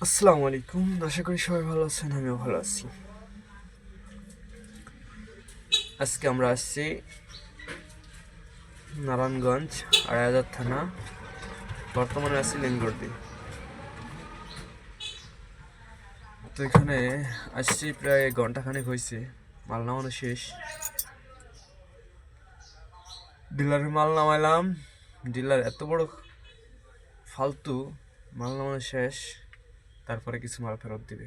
আসসালামু আলাইকুম, আশা করি সবাই ভালো আছেন। আমিও ভালো আছি। আজকে আমরা আসছি নারায়ণগঞ্জ আড়াইহাজার থানা, বর্তমানে আছি লিঙ্গরদি। তো এখানে আসছি প্রায় ঘন্টাখানেক হয়েছে, মাল নামানো শেষ। ডিলারের মাল নামাইলাম, ডিলার এত বড় ফালতু, মাল নামানো শেষ, তারপরে কিছু মাল ফেরত দিবে।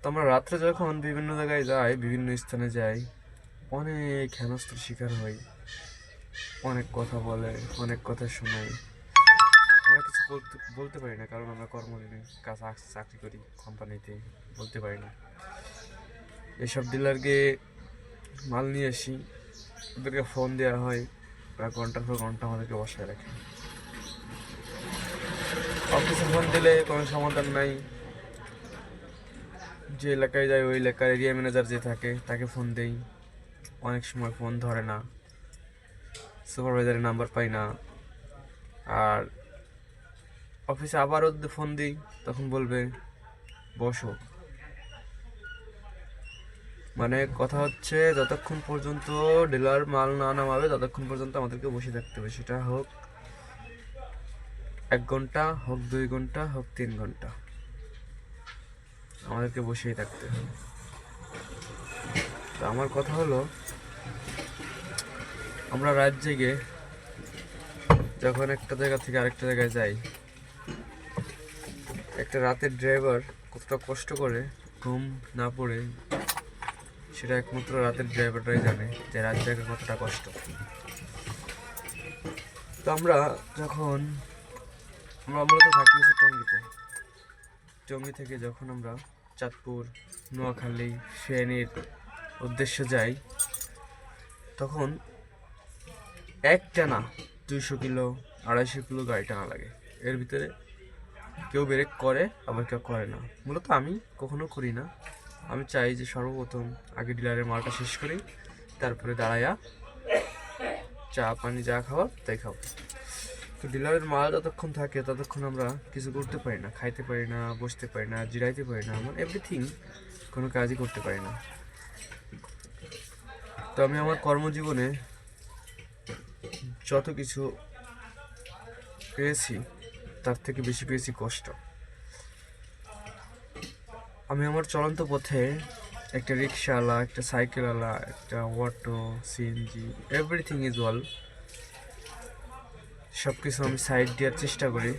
তো আমরা রাত্রে যখন বিভিন্ন জায়গায় যাই, বিভিন্ন স্থানে যাই, অনেক হেনস্থার শিকার হই। অনেক কথা বলে, অনেক কথা শোনাই, আমরা কিছু বলতে পারি না, কারণ আমরা কর্মজীবী, চাকরি করি কোম্পানিতে, বলতে পারি না। এসব ডিলারকে মাল নিয়ে আসি, ওদেরকে ফোন দেওয়া হয়, প্রায় ঘন্টার পর ঘন্টা আমাদেরকে বসায় রাখে। অফিসে ফোন দিলে কোনো সমাধান নাই। যে এলাকায় যাই ওই এলাকার এরিয়া ম্যানেজার যে থাকে তাকে ফোন দেই, অনেক সময় ফোন ধরে না, সুপারভাইজারের নাম্বার পাই না। আর অফিসে আবারও ফোন দিই, তখন বলবে বসো। মানে কথা হচ্ছে, যতক্ষণ পর্যন্ত ডিলার মাল না নামাবে ততক্ষণ পর্যন্ত আমাদেরকে বসে থাকতে হবে। সেটা হোক 1 ঘন্টা, হোক 2 ঘন্টা, হোক 3 ঘন্টা, আমাদেরকে বসেই থাকতে হবে। তো আমার কথা হলো, আমরা রাত জেগে যখন একটা জায়গা থেকে আরেকটা জায়গায় যাই, একটা রাতের ড্রাইভার কতটা কষ্ট করে ঘুম না পড়ে, সেটা একমাত্র রাতের ড্রাইভারটাই জানে যে রাত জায়গা কতটা কষ্ট। তো যখন আমরা মূলত থাকি হচ্ছে টঙ্গীতে। টঙ্গী থেকে যখন আমরা চাঁদপুর, নোয়াখালী, ফেনীর উদ্দেশ্যে যাই, তখন এক টানা 200 কিলো, 250 কিলো গাড়ি টানা লাগে। এর ভিতরে কেউ ব্রেক করে, আবার কেউ করে না। মূলত আমি কখনো করি না। আমি চাই যে সর্বপ্রথম আগে ডিলারের মালটা শেষ করি, তারপরে দাঁড়াইয়া চা পানি যা খাওয়া তাই খাবো। তো ডিলারের মাল যতক্ষণ থাকে ততক্ষণ আমরা কিছু করতে পারি না, খাইতে পারি না, বসতে পারি না, জিরাইতে পারি না, মানে এভরিথিং, কোনো কাজই করতে পারি না। তো আমি আমার কর্মজীবনে যত কিছু পেয়েছি তার থেকে বেশি পেয়েছি কষ্ট। আমি আমার চলন্ত পথে একটা রিক্সাওয়ালা, একটা সাইকেলওয়ালা, একটা auto, CNG, everything is all, সব কিছু আমি সাইড দেওয়ার চেষ্টা করি।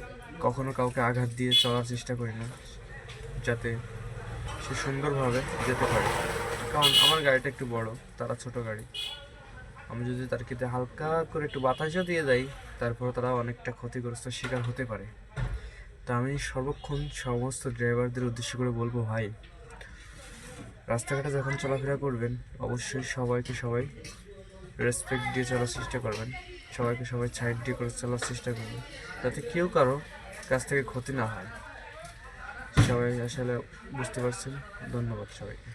কখনো কাউকে আঘাত দিয়ে চলার চেষ্টা করি না, যাতে সে সুন্দরভাবে যেতে পারে। কারণ আমার গাড়িটা একটু বড়, তারা ছোট গাড়ি। আমি যদি তার ক্ষেত্রে হালকা করে একটু বাতাসও দিয়ে যাই, তারপর তারা অনেকটা ক্ষতিগ্রস্ত শিকার হতে পারে। তা আমি সর্বক্ষণ সমস্ত ড্রাইভারদের উদ্দেশ্য করে বলবো, ভাই, রাস্তাঘাটে যখন চলাফেরা করবেন অবশ্যই সবাই রেসপেক্ট দিয়ে চলার চেষ্টা করবেন, সবাই সাইড দিয়ে করে চলার চেষ্টা করবেন, যাতে কেউ কারো কাছ থেকে ক্ষতি না হয়। সবাই আসলে বুঝতে পারছেন। ধন্যবাদ সবাইকে।